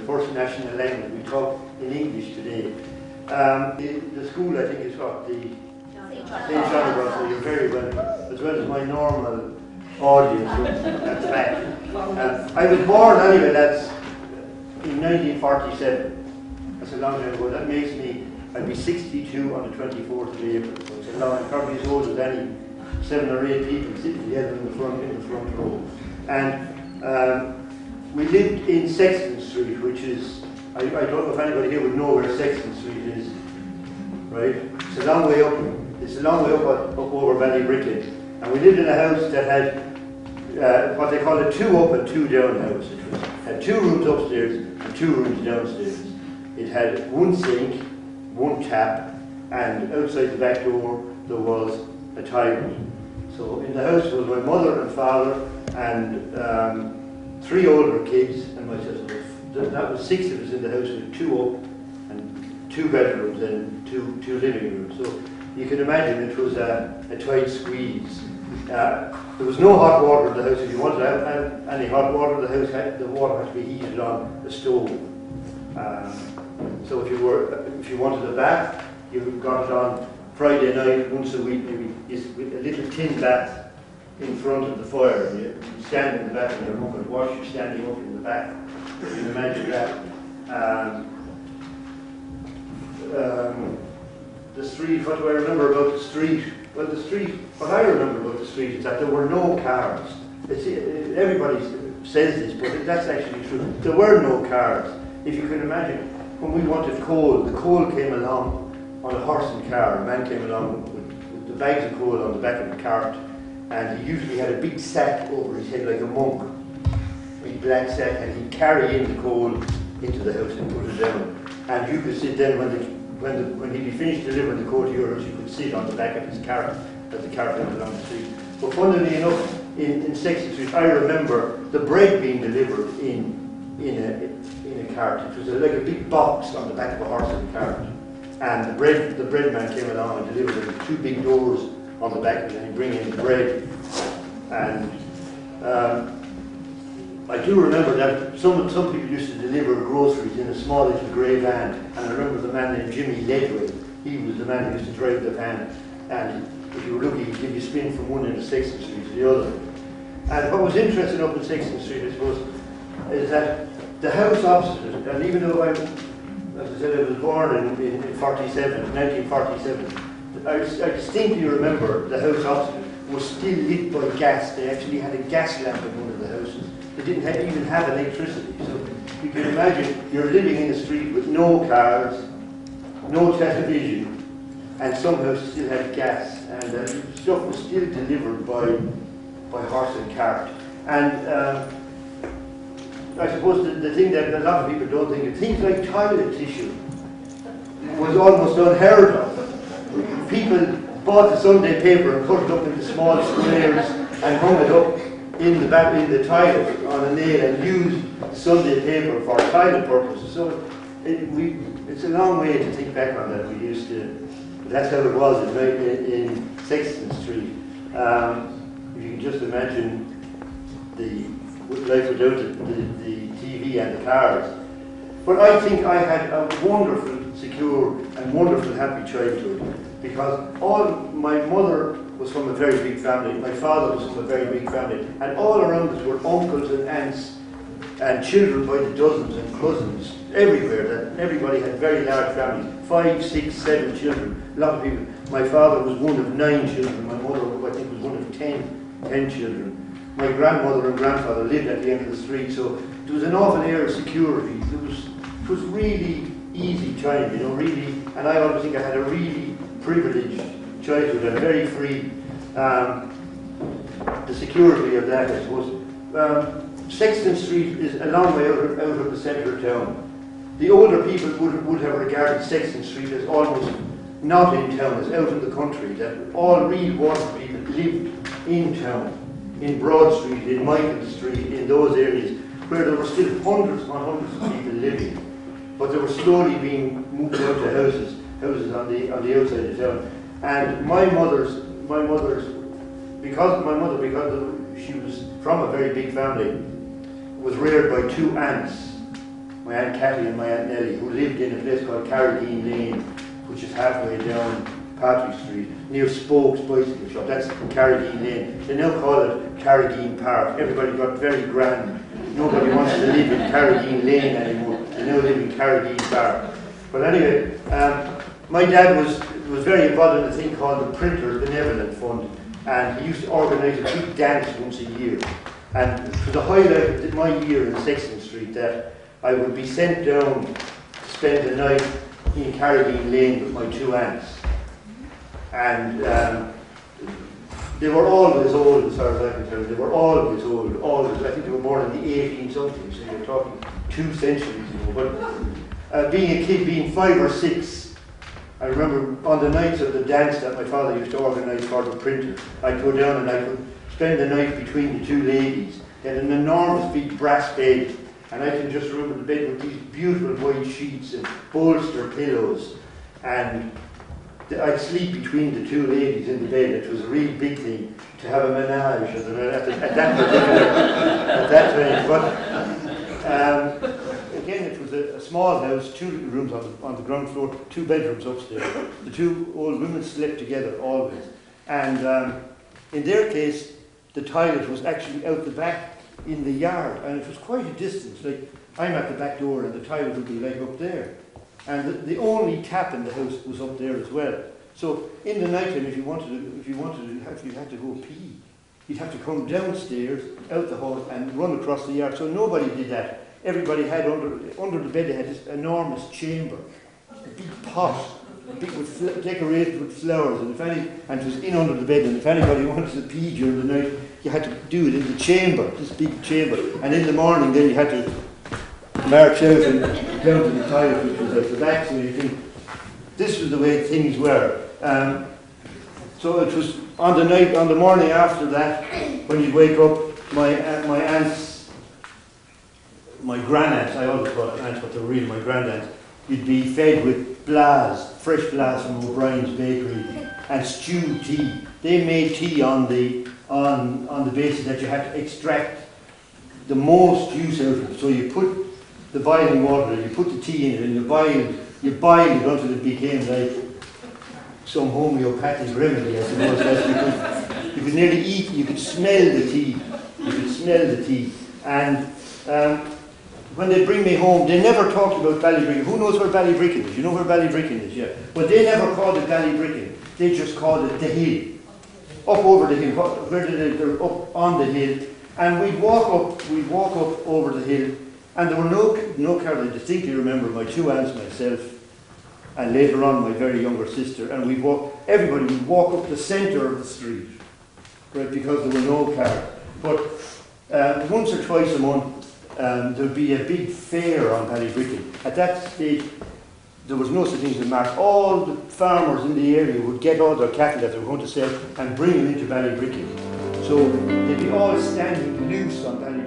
first national language. We talk in English today. The school, I think, is what? The St. John of so you're very welcome, as well as my normal audience at the back. I was born anyway, that's in 1947. That's a long time ago. That makes me, I'll be 62 on the 24th of April. So it's a long, probably as old as any 7 or 8 people sitting together in the front row. And we lived in Sexton Street, which is, I don't know if anybody here would know where Sexton Street is, right? It's a long way up. It's a long way up over Ballybricklin. And we lived in a house that had what they call a 2 up and 2 down house. It had 2 rooms upstairs and 2 rooms downstairs. It had 1 sink, 1 tap, and outside the back door there was a toilet. So in the house was my mother and father and 3 older kids and myself. That was 6 of us in the house with 2 up and 2 bedrooms and 2 living rooms. So you can imagine it was a tight squeeze. There was no hot water in the house. If you wanted to have any hot water in the house, the water had to be heated on the stove. So if you wanted a bath, you got it on Friday night once a week, maybe with a little tin bath in front of the fire. You stand in the back and you're home and wash. You're standing up in the back. You can imagine that. The street, what do I remember about the street? Well, the street, what I remember about the street is that there were no cars. Everybody says this, but that's actually true. There were no cars. If you can imagine, when we wanted coal, the coal came along on a horse and car. A man came along with the bags of coal on the back of the cart, and he usually had a big sack over his head like a monk, a big black sack, and he'd carry in the coal into the house and put it down. And you could sit then when he'd be finished delivering the coal to your house, you could sit on the back of his cart as the cart went along the street. But funnily enough, in Sexton Street, I remember the bread being delivered in a cart. It was like a big box on the back of a horse and cart. And the bread man came along and delivered it with 2 big doors on the back of it, and he'd bring in the bread. And I do remember that some people used to deliver groceries in a small little grey van, and I remember the man named Jimmy Ledway. He was the man who used to drive the van, and if you were lucky, he'd give you a spin from one end of Sexton Street to the other. And what was interesting up in Sexton Street, I suppose, is that the house opposite it, and even though as I said, I was born in 1947, I distinctly remember the house opposite it was still lit by gas. They actually had a gas lamp in one of the houses. They didn't even have electricity. So you can imagine you're living in a street with no cars, no television, and some houses still had gas, and stuff was still delivered by horse and cart. And I suppose the thing that a lot of people don't think of, things like toilet tissue was almost unheard of. People bought the Sunday paper and cut it up into small squares and hung it up in the toilet on a nail and used the Sunday paper for toilet purposes. So it's a long way to think back on that. We used to, that's how it was in Sexton Street. If you can just imagine the life without the TV and the cars. But I think I had a wonderful, secure and wonderful, happy childhood, because my mother was from a very big family, my father was from a very big family, and all around us were uncles and aunts and children by the dozens and cousins everywhere. That everybody had very large families, 5, 6, 7 children. A lot of people. My father was one of 9 children. My mother, I think, was one of 10 children. My grandmother and grandfather lived at the end of the street, so there was an awful air of security. It was really easy time, you know, really, and I always think I had a really privileged childhood and very free. The security of that, I suppose. Sexton Street is a long way out of the centre of town. The older people would have regarded Sexton Street as almost not in town, as out in the country, that all real Waterford people lived in town, in Broad Street, in Michael Street, in those areas, where there were still hundreds upon hundreds of people living, but they were slowly being moved out to houses on the outside of town. And my mother, because she was from a very big family, was reared by 2 aunts, my Aunt Cathy and my Aunt Nellie, who lived in a place called Carradine Lane, which is halfway down Patrick Street, near Spokes Bicycle Shop. That's Carradine Lane. They now call it Carradine Park. Everybody got very grand. Nobody wants to live in Carradine Lane anymore. They now live in Carradine Park. But anyway, my dad was very involved in a thing called the Printers Benevolent Fund, and he used to organise a big dance once a year. And for the highlight of my year in Sexton Street, that I would be sent down to spend the night in Carradine Lane with my two aunts. And they were always old, as far as I can tell. They were always old, always. I think they were born in the 18-something, so you're talking 2 centuries ago. But being a kid, being 5 or 6, I remember on the nights of the dance that my father used to organise for the printer, I'd go down and I could spend the night between the 2 ladies. They had an enormous big brass bed, and I can just remember the bed with these beautiful white sheets and bolster pillows, and I'd sleep between the 2 ladies in the bed. It was a really big thing to have a menage at that time. But again, it was a small house, 2 rooms on the ground floor, 2 bedrooms upstairs. The 2 old women slept together always. And in their case, the toilet was actually out the back in the yard, and it was quite a distance. Like, I'm at the back door and the toilet would be like up there. And the only tap in the house was up there as well. So in the night time, if you had to go pee, you'd have to come downstairs, out the hall, and run across the yard. So nobody did that. Everybody had under the bed, they had this enormous chamber, a big pot, decorated with flowers, and it was in under the bed. And if anybody wanted to pee during the night, you had to do it in the chamber, this big chamber. And in the morning, then you had to march out and down to the toilet, which was at the back. So you think this was the way things were. So it was on the morning after that, when you'd wake up, my aunts, my grandaunt, I always call it aunts, but they were really my grandaunt, you'd be fed with fresh blast from O'Brien's Bakery, and stewed tea. They made tea on the basis that you had to extract the most juice out of it. So you put the boiling water, you put the tea in it, and you boiled it until it became like some homeopathic remedy, I suppose. That's because you could nearly eat, you could smell the tea. You could smell the tea. And when they bring me home, they never talked about Ballybricken. Who knows where Ballybricken is? You know where Ballybricken is, yeah. But they never called it Ballybricken. They just called it the hill. Up over the hill. Where did they? They're up on the hill. And we'd walk up over the hill, and there were no cars. I distinctly remember my 2 aunts, myself, and later on my very younger sister, and everybody would walk up the centre of the street, right, because there were no cars. But once or twice a month, there would be a big fair on Ballybricken. At that stage, there was no such thing as a market. All the farmers in the area would get all their cattle that they were going to sell and bring them into Ballybricken. So they'd be all standing loose on Ballybricken.